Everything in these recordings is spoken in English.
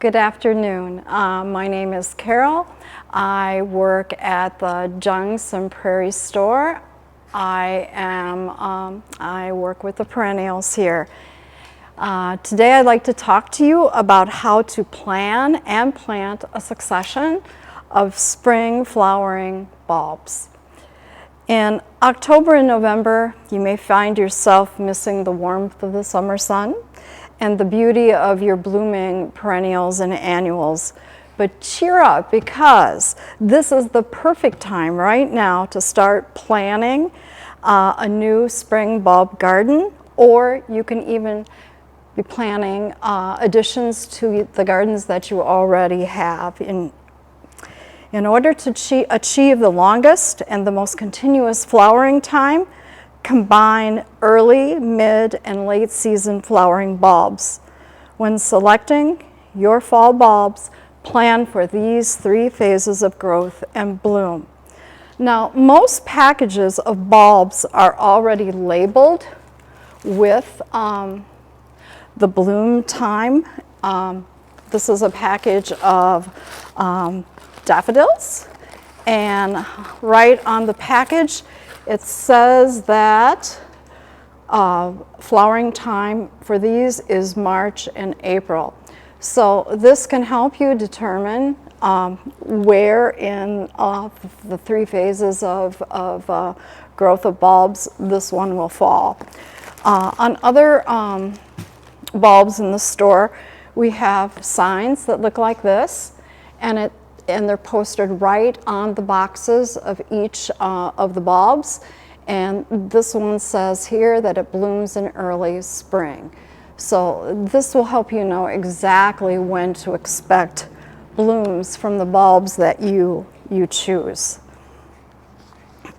Good afternoon. My name is Carol. I work at the Sun Prairie store. I work with the perennials here. Today I'd like to talk to you about how to plan and plant a succession of spring flowering bulbs. In October and November, you may find yourself missing the warmth of the summer sun and the beauty of your blooming perennials and annuals. But cheer up, because this is the perfect time right now to start planning a new spring bulb garden, or you can even be planning additions to the gardens that you already have. In order to achieve the longest and the most continuous flowering time, combine early, mid, and late season flowering bulbs. When selecting your fall bulbs, plan for these 3 phases of growth and bloom. Now, most packages of bulbs are already labeled with the bloom time. This is a package of daffodils, and right on the package it says that flowering time for these is March and April. So this can help you determine where in the 3 phases of growth of bulbs this one will fall. On other bulbs in the store, we have signs that look like this, and they're posted right on the boxes of each of the bulbs. And this one says here that it blooms in early spring. So this will help you know exactly when to expect blooms from the bulbs that you choose.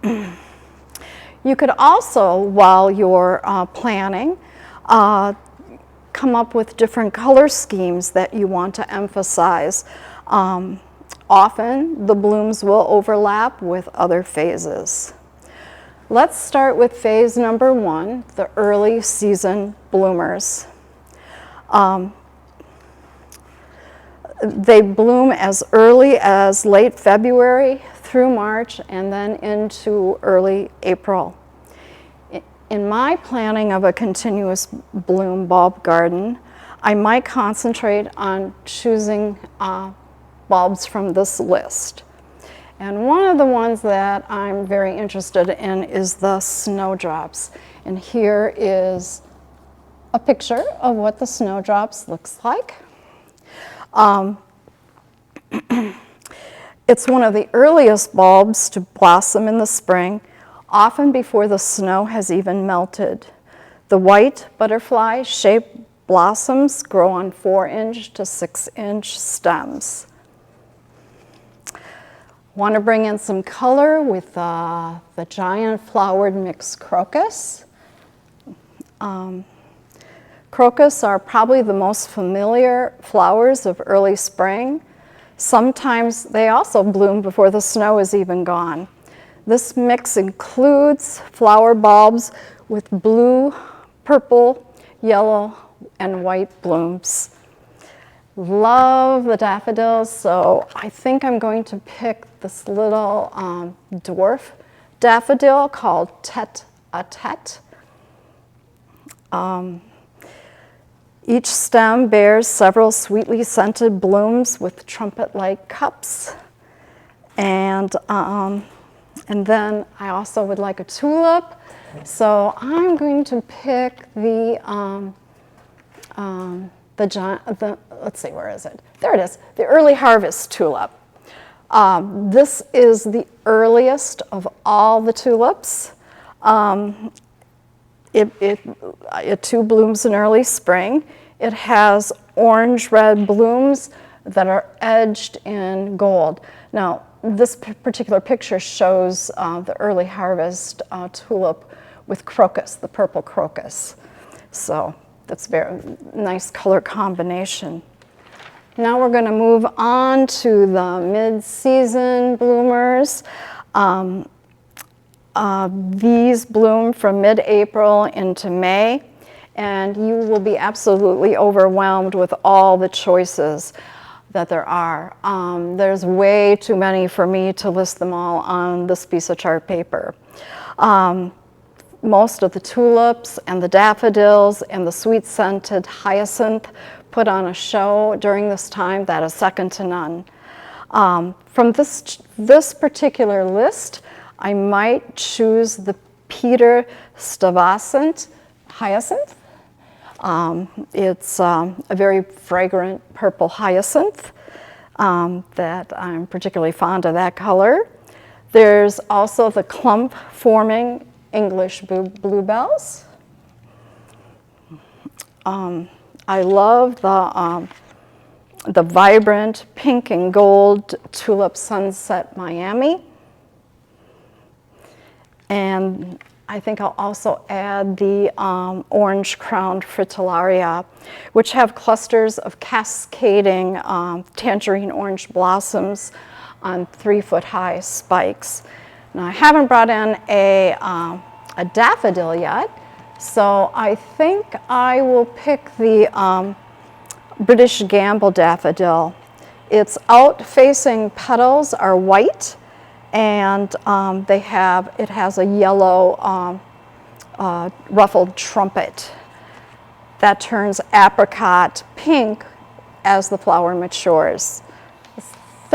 You could also, while you're planning, come up with different color schemes that you want to emphasize. Often the blooms will overlap with other phases. Let's start with phase number 1, the early season bloomers. They bloom as early as late February through March and then into early April. In my planning of a continuous bloom bulb garden, I might concentrate on choosing bulbs from this list. And one of the ones that I'm very interested in is the snowdrops. And here is a picture of what the snowdrops looks like. It's one of the earliest bulbs to blossom in the spring, often before the snow has even melted. The white butterfly-shaped blossoms grow on 4-inch to 6-inch stems. Want to bring in some color with the giant flowered mixed crocus. Crocus are probably the most familiar flowers of early spring. Sometimes they also bloom before the snow is even gone. This mix includes flower bulbs with blue, purple, yellow, and white blooms. Love the daffodils, so I think I'm going to pick this little dwarf daffodil called tête-à-tête. Each stem bears several sweetly scented blooms with trumpet-like cups. And then I also would like a tulip, so I'm going to pick let's see, where is it? There it is, the early harvest tulip. This is the earliest of all the tulips. It too blooms in early spring. It has orange-red blooms that are edged in gold. Now, this particular picture shows the early harvest tulip with crocus, the purple crocus. So that's a very nice color combination. Now we're going to move on to the mid-season bloomers. These bloom from mid-April into May, and you will be absolutely overwhelmed with all the choices that there are. There's way too many for me to list them all on this piece of chart paper. Most of the tulips and the daffodils and the sweet-scented hyacinth put on a show during this time that is second to none. From this particular list, I might choose the Peter Stavascent hyacinth. It's a very fragrant purple hyacinth that I'm particularly fond of that color. There's also the clump-forming English bluebells. I love the vibrant pink and gold tulip Sunset Miami. And I think I'll also add the orange-crowned fritillaria, which have clusters of cascading tangerine orange blossoms on 3-foot-high spikes. Now, I haven't brought in a daffodil yet, so I think I will pick the British Gamble daffodil. Its out-facing petals are white, and it has a yellow ruffled trumpet that turns apricot pink as the flower matures. The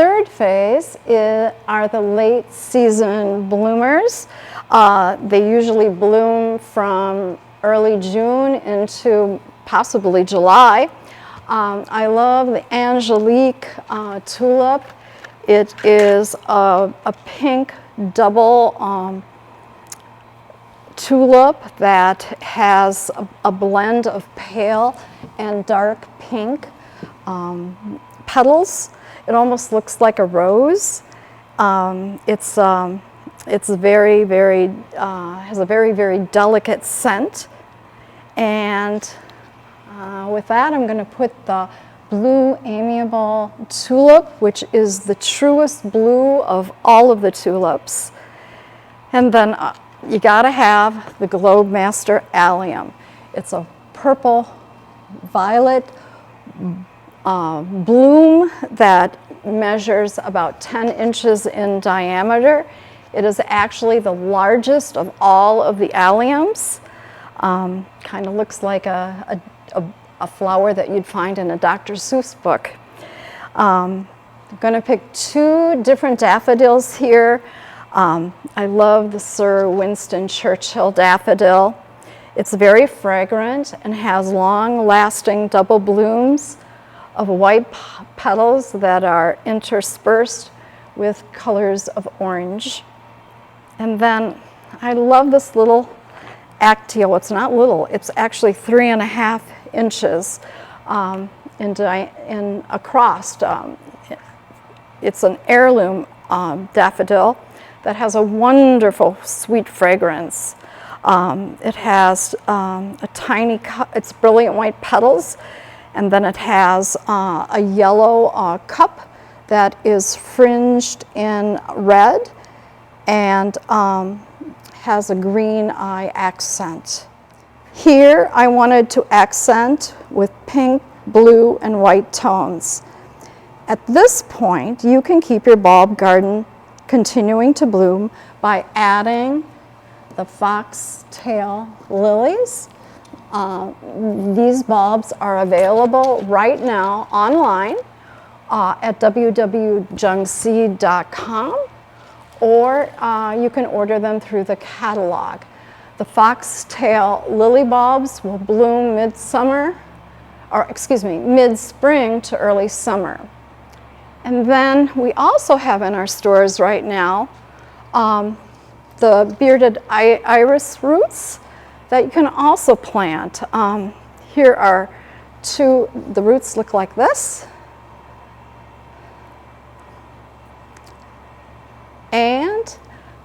third phase are the late season bloomers. They usually bloom from early June into possibly July. I love the Angelique Tulip. It is a pink double tulip that has a blend of pale and dark pink petals. It almost looks like a rose. It's very, very has a very, very delicate scent. And with that, I'm going to put the Blue Amiable Tulip, which is the truest blue of all of the tulips. And then you gotta have the Globemaster Allium. It's a purple violet bloom that measures about 10 inches in diameter. It is actually the largest of all of the alliums. Kind of looks like a flower that you'd find in a Dr. Seuss book. I'm going to pick 2 different daffodils here. I love the Sir Winston Churchill daffodil. It's very fragrant and has long-lasting double blooms of white petals that are interspersed with colors of orange. And then I love this little actio. It's not little, it's actually 3.5 inches in across. It's an heirloom daffodil that has a wonderful sweet fragrance. It has it's brilliant white petals, and then it has a yellow cup that is fringed in red and has a green eye accent. Here I wanted to accent with pink, blue, and white tones. At this point, you can keep your bulb garden continuing to bloom by adding the foxtail lilies. These bulbs are available right now online at www.jungseed.com, or you can order them through the catalog. The foxtail lily bulbs will bloom mid-spring to early summer. And then we also have in our stores right now the bearded iris roots that you can also plant. Here are 2, the roots look like this. And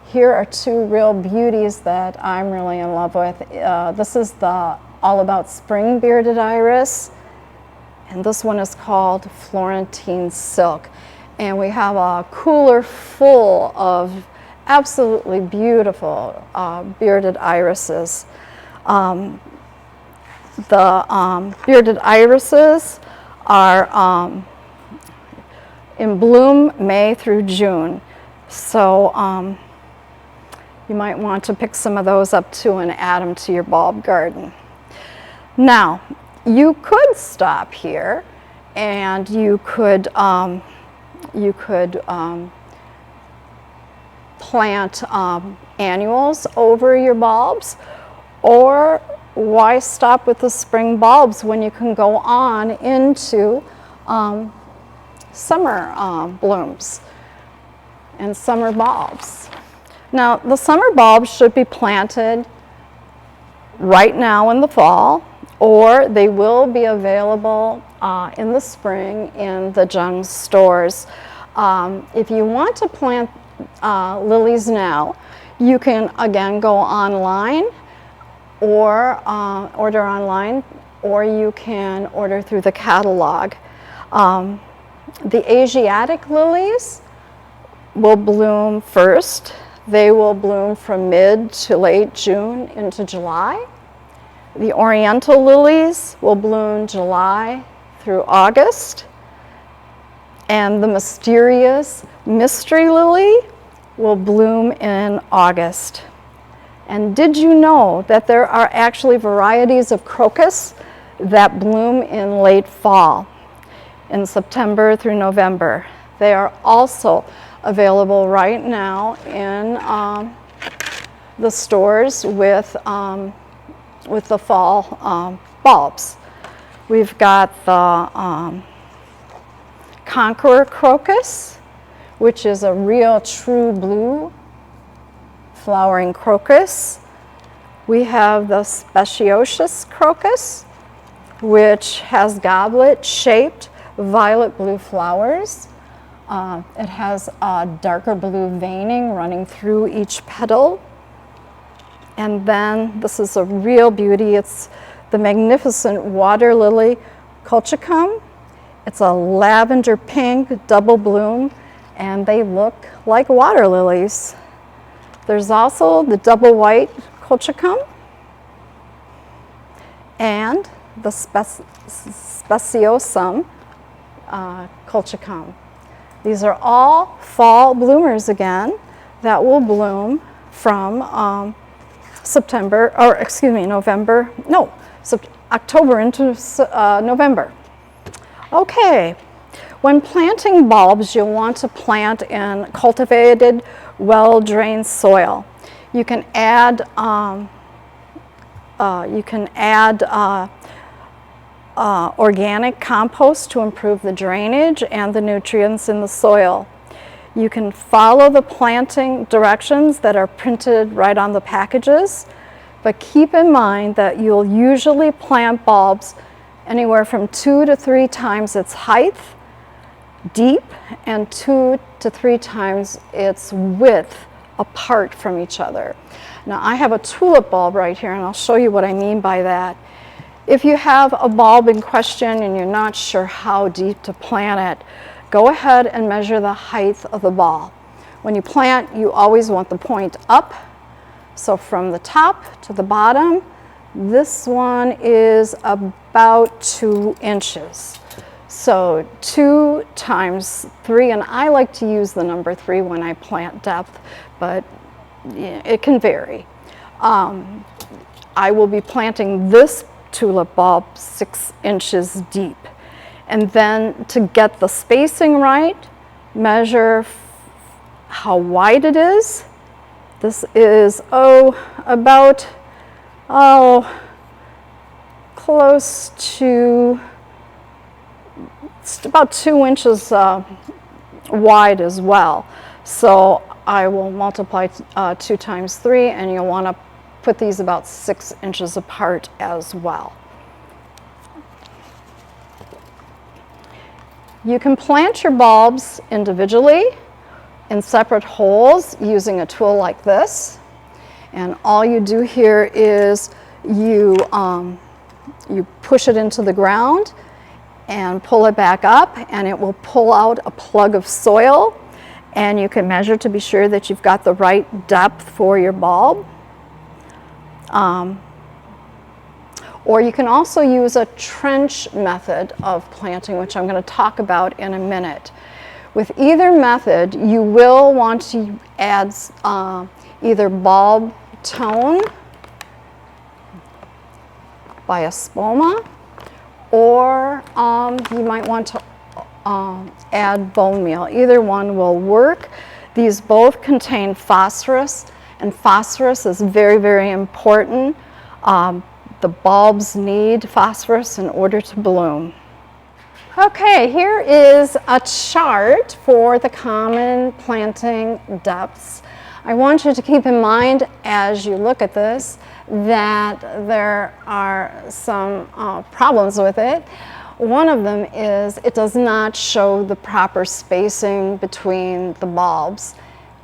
here are 2 real beauties that I'm really in love with. This is the All About Spring bearded iris, and this one is called Florentine Silk. And we have a cooler full of absolutely beautiful bearded irises. The bearded irises are in bloom May through June. So you might want to pick some of those up too and add them to your bulb garden. Now, you could stop here and you could plant annuals over your bulbs, or why stop with the spring bulbs when you can go on into summer blooms and summer bulbs. Now, the summer bulbs should be planted right now in the fall, or they will be available in the spring in the Jung stores. If you want to plant lilies now, you can again go online or order online, or you can order through the catalog. The Asiatic lilies will bloom first. They will bloom from mid to late June into July. The Oriental lilies will bloom July through August. And the mysterious mystery lily will bloom in August. And did you know that there are actually varieties of crocus that bloom in late fall, in September through November? They are also available right now in the stores with the fall bulbs. We've got the Conqueror crocus, which is a real true blue flowering crocus. We have the Speciosius crocus, which has goblet-shaped violet blue flowers. It has a darker blue veining running through each petal. And then this is a real beauty. It's the magnificent water lily colchicum. It's a lavender pink double bloom, and they look like water lilies. There's also the double white colchicum and the Speciosum colchicum. These are all fall bloomers again that will bloom from October into November. Okay, when planting bulbs, you'll want to plant in cultivated, well-drained soil. You can add organic compost to improve the drainage and the nutrients in the soil. You can follow the planting directions that are printed right on the packages, but keep in mind that you'll usually plant bulbs anywhere from 2 to 3 times its height deep and 2 to 3 times its width apart from each other. Now, I have a tulip bulb right here, and I'll show you what I mean by that. If you have a bulb in question and you're not sure how deep to plant it, go ahead and measure the height of the bulb. When you plant, you always want the point up. So from the top to the bottom, this one is about 2 inches. So 2 times 3, and I like to use the number 3 when I plant depth, but it can vary. I will be planting this tulip bulb 6 inches deep. And then to get the spacing right, measure how wide it is. This is, close to, it's about 2 inches wide as well. So I will multiply 2 times 3, and you'll want to put these about 6 inches apart as well. You can plant your bulbs individually in separate holes using a tool like this. And all you do here is you push it into the ground and pull it back up, and it will pull out a plug of soil, and you can measure to be sure that you've got the right depth for your bulb. Or you can also use a trench method of planting, which I'm going to talk about in a minute. With either method, you will want to add either bulb tone by a spoma, or you might want to add bone meal. Either one will work. These both contain phosphorus, and phosphorus is very, very important. The bulbs need phosphorus in order to bloom. Okay, here is a chart for the common planting depths. I want you to keep in mind as you look at this that there are some problems with it. One of them is it does not show the proper spacing between the bulbs.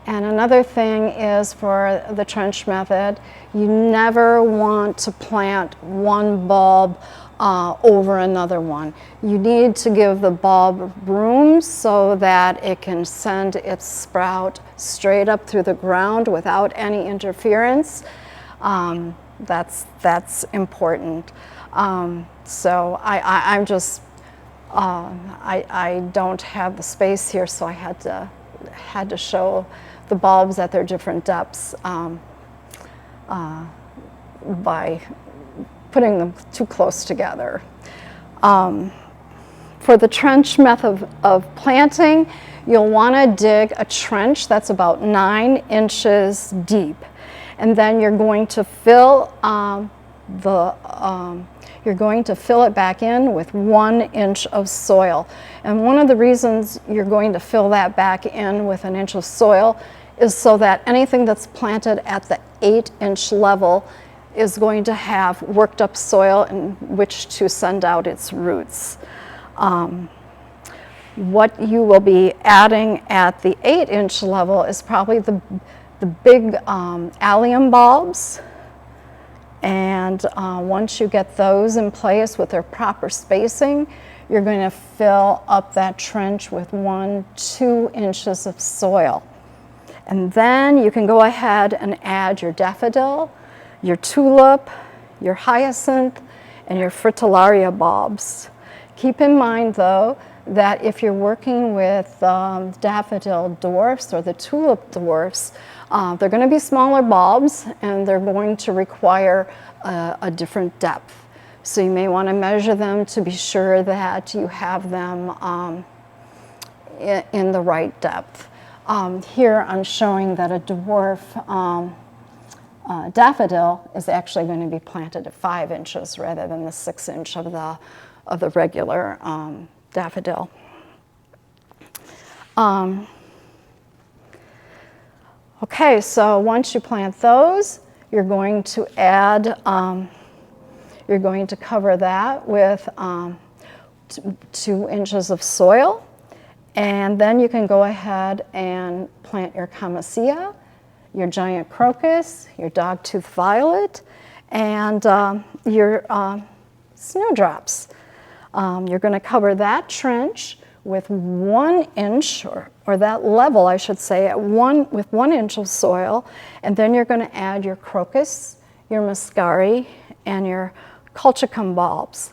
And another thing is for the trench method, you never want to plant one bulb over another one. You need to give the bulb room so that it can send its sprout straight up through the ground without any interference. That's important. So I'm just, I don't have the space here, so I had to show the bulbs at their different depths by putting them too close together. For the trench method of planting, you'll want to dig a trench that's about 9 inches deep, and then you're going to fill it back in with 1 inch of soil. And one of the reasons you're going to fill that back in with 1 inch of soil is so that anything that's planted at the 8-inch level is going to have worked up soil in which to send out its roots. What you will be adding at the 8-inch level is probably the big allium bulbs. And once you get those in place with their proper spacing, you're going to fill up that trench with 1-2 inches of soil. And then you can go ahead and add your daffodil, your tulip, your hyacinth, and your fritillaria bulbs. Keep in mind, though, that if you're working with daffodil dwarfs or the tulip dwarfs, they're going to be smaller bulbs and they're going to require a different depth. So you may want to measure them to be sure that you have them in the right depth. Here I'm showing that a dwarf daffodil is actually going to be planted at 5 inches rather than the 6 inch of the regular daffodil. Okay, so once you plant those, you're going to add, you're going to cover that with 2 inches of soil, and then you can go ahead and plant your camassia, your giant crocus, your dogtooth violet, and your snowdrops. You're going to cover that trench with 1 inch, or that level, I should say, with 1 inch of soil, and then you're going to add your crocus, your muscari, and your colchicum bulbs.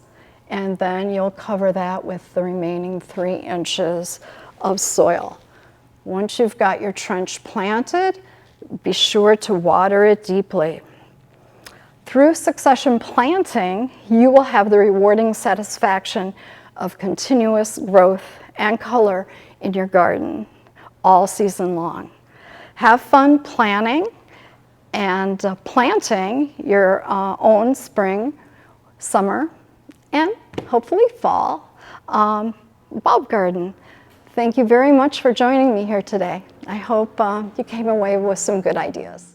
And then you'll cover that with the remaining 3 inches of soil. Once you've got your trench planted, be sure to water it deeply. Through succession planting, you will have the rewarding satisfaction of continuous growth and color in your garden all season long. Have fun planning and planting your own spring, summer, and hopefully fall bulb garden. Thank you very much for joining me here today. I hope you came away with some good ideas.